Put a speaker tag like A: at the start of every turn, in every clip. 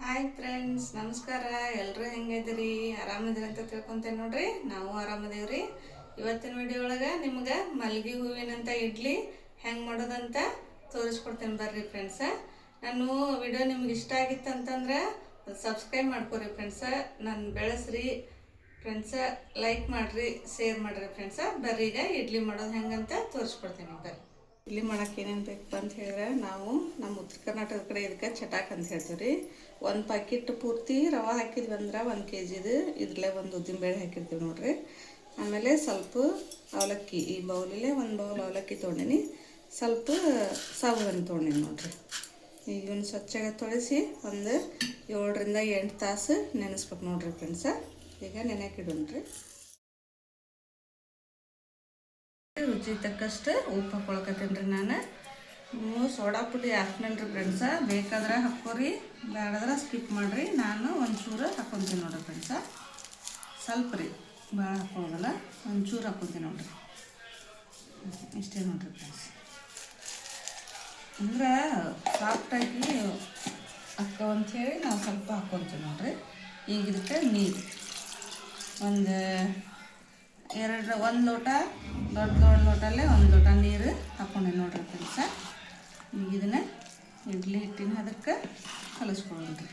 A: Hi friends, ನಮಸ್ಕಾರ. ಎಲ್ಲರೂ ಹೆಂಗಿದ್ದೀರಿ? ಆರಾಮಿದ್ದೀರಿ ಅಂತ ತಿಳ್ಕೊತೇನೆ ನೋಡ್ರಿ. ನಾವು ಆರಾಮದೇವ್ರಿ. ಇವತ್ತಿನ ವಿಡಿಯೋ ಒಳಗೆ ನಿಮ್ಗೆ ಮಲ್ಲಿಗೆ ಹೂವಿನಂಥ ಇಡ್ಲಿ ಹೆಂಗೆ ಮಾಡೋದಂತ ತೋರಿಸ್ಕೊಡ್ತೇನೆ ಬರ್ರಿ ಫ್ರೆಂಡ್ಸ. ನಾನು ವಿಡಿಯೋ ನಿಮ್ಗೆ ಇಷ್ಟ ಆಗಿತ್ತು ಅಂತಂದ್ರೆ ಸಬ್ಸ್ಕ್ರೈಬ್ ಮಾಡ್ಕೊರಿ ಫ್ರೆಂಡ್ಸ. ನಾನು ಬೆಳೆಸ್ರಿ ಫ್ರೆಂಡ್ಸ, ಲೈಕ್ ಮಾಡಿರಿ, ಶೇರ್ ಮಾಡಿರಿ ಫ್ರೆಂಡ್ಸ. ಬರ್ರಿ ಈಗ ಇಡ್ಲಿ ಮಾಡೋದು ಹೆಂಗಂತ ತೋರಿಸ್ಕೊಡ್ತೀನಿ ಬರ್ರಿ. ಇಡ್ಲಿ ಮಾಡೋಕೆ ಏನೇನು ಬೇಕು ಅಂತ ಹೇಳಿದ್ರೆ, ನಾವು ನಮ್ಮ ಉತ್ತರ ಕರ್ನಾಟಕದ ಕಡೆ ಇದಕ್ಕೆ ಚಟಾಕ್ ಅಂತ ಹೇಳ್ತೀವಿ ರೀ. ಒಂದು ಪ್ಯಾಕೆಟ್ ಪೂರ್ತಿ ರವೆ ಹಾಕಿದ್ವಿ ಅಂದ್ರೆ 1 kg ಇದ್ರಲ್ಲೇ ಒಂದು ಉದ್ದಿನಬೇಳೆ ಹಾಕಿರ್ತೀವಿ ನೋಡ್ರಿ. ಆಮೇಲೆ ಸ್ವಲ್ಪ ಅವಲಕ್ಕಿ, ಈ ಬೌಲಲ್ಲೇ 1 ಬೌಲ್ ಅವಲಕ್ಕಿ ತೊಗೊಂಡಿನಿ. ಸ್ವಲ್ಪ ಸಾಬೂನು ತೊಗೊಂಡಿನಿ ನೋಡ್ರಿ. ಈಗ ಇವನ್ನ ಸ್ವಚ್ಛಗೆ ತೊಳೆಸಿ ಒಂದು 7 ರಿಂದ 8 ತಾಸು ನೆನೆಸ್ಬೇಕು ನೋಡ್ರಿ ಫ್ರೆಂಡ್ಸ. ಈಗ ನೆನೆಯಕ್ಕೆ ಇಡೋಣ್ರಿ. ರುಚಿ ತಕ್ಕಷ್ಟು ಉಪ್ಪು ಹಾಕೊಳಕತ್ತೀನಿ ರೀ. ನಾನು ಸೋಡಾ ಪುಡಿ ಹಾಕ್ನಲ್ರಿ ಫ್ರೆಂಡ್ಸ. ಬೇಕಾದ್ರೆ ಹಾಕೋರಿ, ಬೇಡದ್ರೆ ಸ್ಕಿಪ್ ಮಾಡಿರಿ. ನಾನು ಒಂಚೂರು ಹಾಕ್ಕೊತೀನಿ ನೋಡ್ರಿ ಫ್ರೆಂಡ್ಸ. ಸ್ವಲ್ಪ ರೀ, ಭಾಳ ಹಾಕೋದಲ್ಲ, ಒಂಚೂರು ಹಾಕ್ಕೊತೀನಿ ನೋಡ್ರಿ. ಇಷ್ಟೇ ನೋಡ್ರಿ ಫ್ರೆಂಡ್ಸ್. ಅಂದ್ರೆ ಸಾಫ್ಟಾಗಿ ಹಾಕೋ ಅಂಥೇಳಿ ನಾವು ಸ್ವಲ್ಪ ಹಾಕ್ಕೊತೀವಿ ನೋಡ್ರಿ. ಈಗ ಇದಕ್ಕೆ ನೀರು ಒಂದು ಲೋಟ, ದೊಡ್ಡ ಲೋಟಲ್ಲೇ 1 ಲೋಟ ನೀರು ಹಾಕ್ಕೊಂಡೆ ನೋಡ್ರಿ ಫ್ರೆಂಡ್ಸ. ಈಗ ಇದನ್ನು ಇಡ್ಲಿ ಹಿಟ್ಟಿನ ಅದಕ್ಕೆ ಕಲಿಸ್ಕೊಳ್ಳೋಣ್ರಿ.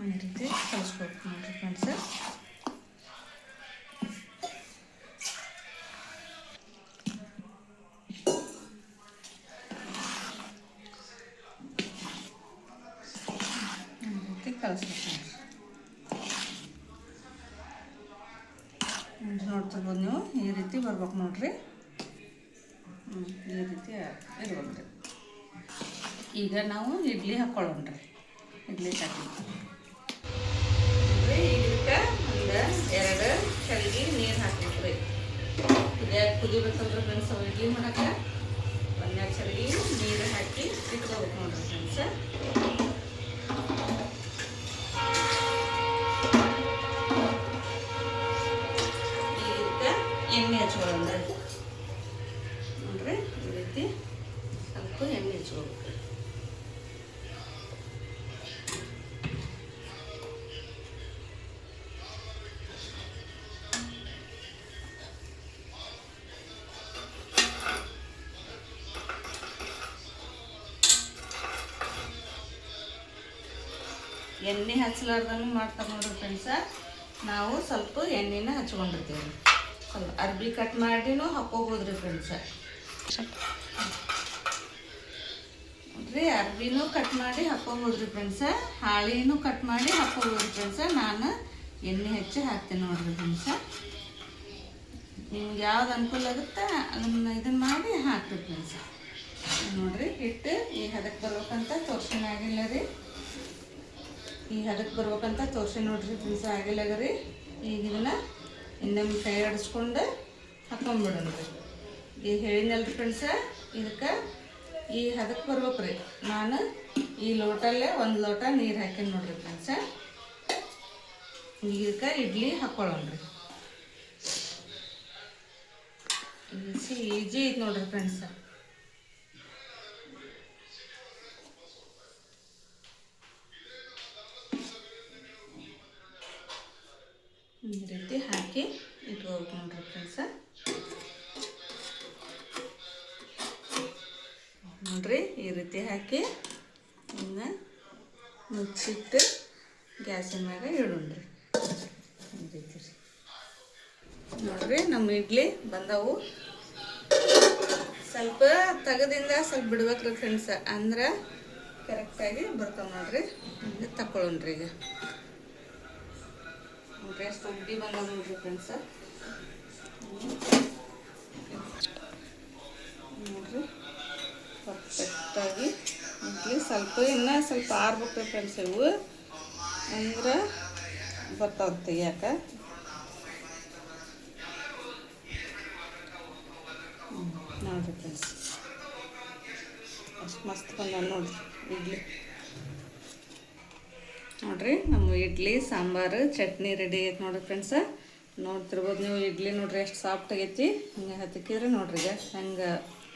A: ಈ ರೀತಿ ಕಲಿಸ್ಕೊಬೇಕು ನೋಡ್ರಿ ಫ್ರೆಂಡ್ಸ. ಕಲಿಸ್ಬೇಕು ನೋಡ್ತಿರ್ಬೋದು ನೀವು. ಈ ರೀತಿ ಬರ್ಬೇಕು ನೋಡ್ರಿ. ಈ ರೀತಿ ಇರ್ಬೇಕ್ರಿ. ಈಗ ನಾವು ಇಡ್ಲಿ ಹಾಕ್ಕೊಳ್ಳೋಣ್ರಿ. ಇಡ್ಲಿ ಹಾಕಿ ಈಗ ಇದಕ್ಕೆ ಒಂದು 2 ಚರಿಗೆ ನೀರು ಹಾಕ್ಬೇಕ್ರಿ. ಇದೇ ಕುದಿಬೇಕಂದ್ರೆ ಫ್ರೆಂಡ್ಸ್, ಇಡ್ಲಿ ಮಾಡೋಕೆ 1 ಚರಿಗೆ ನೀರು ಹಾಕಿ ಇಟ್ಕೋಬೇಕು ನೋಡ್ರಿ ಫ್ರೆಂಡ್ಸ. ಎಣ್ಣೆ ಹಚ್ಕೊಳ್ಳೋಣ ನೋಡ್ರಿ. ಈ ರೀತಿ ಸ್ವಲ್ಪ ಎಣ್ಣೆ ಹಚ್ಕೋಬೇಕು. ಎಣ್ಣೆ ಹಚ್ಚಲಾರ್ದನ್ನು ಮಾಡ್ತಾರೆ ನೋಡ್ರಿ ಫ್ರೆಂಡ್ಸ. ನಾವು ಸ್ವಲ್ಪ ಎಣ್ಣೆನ ಹಚ್ಕೊಂಡಿರ್ತೀವಿ. ಸ್ವಲ್ಪ ಅರ್ಬಿ ಕಟ್ ಮಾಡಿನೂ ಹಾಕೋಬೋದ್ರಿ ಫ್ರೆಂಡ್ಸ. ನೋಡ್ರಿ, ಅರ್ಬಿನೂ ಕಟ್ ಮಾಡಿ ಹಾಕೋಬೋದ್ರಿ ಫ್ರೆಂಡ್ಸ. ಹಾಳಿನೂ ಕಟ್ ಮಾಡಿ ಹಾಕೋಬೋದ್ರಿ ಫ್ರೆಂಡ್ಸ. ನಾನು ಎಣ್ಣೆ ಹಚ್ಚಿ ಹಾಕ್ತೀನಿ ನೋಡ್ರಿ ಫ್ರೆಂಡ್ಸ. ನಿಮ್ಗೆ ಯಾವ್ದು ಅನುಕೂಲ ಆಗುತ್ತೆ ಅದನ್ನು ಇದನ್ನು ಮಾಡಿ ಹಾಕ್ರಿ ಫ್ರೆಂಡ್ಸ. ನೋಡ್ರಿ, ಹಿಟ್ಟು ಈ ಹದಕ್ಕೆ ಬರ್ಬೇಕಂತ ತೋರ್ಸಿನ ಆಗಿಲ್ಲ ರೀ. ಈ ಹದಕ್ಕೆ ಬರ್ಬೇಕಂತ ತೋರ್ಸಿ ನೋಡ್ರಿ ಫ್ರೆಂಡ್ಸ, ಆಗಿಲ್ಲ ರೀ. ಈಗ ಇದನ್ನು ಇನ್ನೊಮ್ಮೆ ಕೈ ಆಡಿಸ್ಕೊಂಡು ಹಾಕೊಂಡ್ಬಿಡೋಣ್ರಿ. ಈಗ ಹೇಳಿದ್ನಲ್ರಿ ಫ್ರೆಂಡ್ಸ, ಇದಕ್ಕೆ ಈ ಹದಕ್ಕೆ ಬರ್ಬೇಕು ರೀ. ನಾನು ಈ ಲೋಟಲ್ಲೇ 1 ಲೋಟ ನೀರು ಹಾಕೀನಿ ನೋಡ್ರಿ ಫ್ರೆಂಡ್ಸ. ಈಗ ಇದಕ್ಕೆ ಇಡ್ಲಿ ಹಾಕ್ಕೊಳ್ಳೋಣ್ರಿ. ಈಜಿ ಐತೆ ನೋಡ್ರಿ ಫ್ರೆಂಡ್ಸ. ಈ ರೀತಿ ಹಾಕಿ ಇಟ್ಕೋಬೇಕು ನೋಡ್ರಿ ಫ್ರೆಂಡ್ಸ. ನೋಡ್ರಿ, ಈ ರೀತಿ ಹಾಕಿ ಇನ್ನು ಮುಚ್ಚಿಟ್ಟು ಗ್ಯಾಸಿನ ಮ್ಯಾಗ ಇಡೋಣ್ರಿ. ಈ ರೀತಿ ನೋಡ್ರಿ, ನಮ್ಮ ಇಡ್ಲಿ ಬಂದವು. ಸ್ವಲ್ಪ ತೆಗೆದಿಂದ ಸ್ವಲ್ಪ ಬಿಡ್ಬೇಕ್ರಿ ಫ್ರೆಂಡ್ಸ, ಅಂದ್ರೆ ಕರೆಕ್ಟಾಗಿ ಬರ್ತಾವೆ ನೋಡ್ರಿ. ಈಗ ತಗೊಳ್ಳೋಣ್ರಿ. ಈಗ ನೋಡ್ರಿ, ಎಷ್ಟು ಉಬ್ಬಿ ಬಂದವು ನೋಡ್ರಿ ಫ್ರೆಂಡ್ಸ. ನೋಡ್ರಿ, ಪರ್ಫೆಕ್ಟಾಗಿ ಇಡ್ಲಿ ಸ್ವಲ್ಪ ಇನ್ನೂ ಸ್ವಲ್ಪ ಆರ್ಬೇಕು ಫ್ರೆಂಡ್ಸ್. ಇವು ಅಂದ್ರೆ ಬರ್ತಾವ ತೆಗಿಯಾಕೆ. ನೋಡ್ರಿ ಫ್ರೆಂಡ್ಸ್, ಅಷ್ಟು ಮಸ್ತ್ ಬಂದ ನೋಡ್ರಿ ಇಡ್ಲಿ. ನೋಡ್ರಿ, ನಮ್ಮ ಇಡ್ಲಿ ಸಾಂಬಾರು ಚಟ್ನಿ ರೆಡಿ ಐತೆ ನೋಡ್ರಿ ಫ್ರೆಂಡ್ಸ. ನೋಡ್ತಿರ್ಬೋದು ನೀವು ಇಡ್ಲಿ ನೋಡ್ರಿ ಎಷ್ಟು ಸಾಫ್ಟ್ ಆಗೈತಿ. ಹಿಂಗೆ ಹತ್ತಿಕ್ಕಿದ್ರೆ ನೋಡ್ರಿ ಈಗ ಹೆಂಗೆ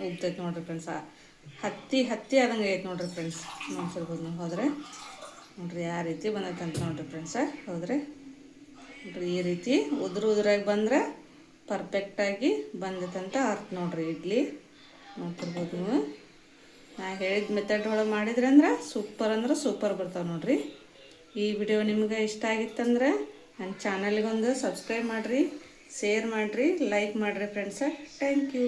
A: ಉಬ್ತೈತೆ ನೋಡ್ರಿ ಫ್ರೆಂಡ್ಸ್. ಹತ್ತಿ ಆದಂಗೆ ಆಗೈತೆ ನೋಡ್ರಿ ಫ್ರೆಂಡ್ಸ್. ನೋಡ್ತಿರ್ಬೋದು ನೀವು ಹೋದರೆ ನೋಡ್ರಿ ಯಾವ ರೀತಿ ಬಂದೈತೆ ಅಂತ ನೋಡ್ರಿ ಫ್ರೆಂಡ್ಸ. ಹೋದರೆ ನೋಡ್ರಿ ಈ ರೀತಿ ಉದುರಾಗಿ ಬಂದ್ರೆ ಪರ್ಫೆಕ್ಟಾಗಿ ಬಂದೈತಂತ ಅರ್ಥ ನೋಡ್ರಿ ಇಡ್ಲಿ. ನೋಡ್ತಿರ್ಬೋದು ನೀವು. ನಾ ಹೇಳಿದ ಮೆಥಡ್ ಒಳಗೆ ಮಾಡಿದ್ರಿ ಅಂದ್ರೆ ಸೂಪರ್ ಬರ್ತಾವೆ ನೋಡ್ರಿ. ಈ ವಿಡಿಯೋ ನಿಮ್ಗೆ ಇಷ್ಟ ಆಗಿತ್ತಂದ್ರೆ ನನ್ನ ಚಾನಲ್ಗೊಂದು ಸಬ್ಸ್ಕ್ರೈಬ್ ಮಾಡಿರಿ, ಶೇರ್ ಮಾಡಿರಿ, ಲೈಕ್ ಮಾಡಿರಿ ಫ್ರೆಂಡ್ಸ. Thank you.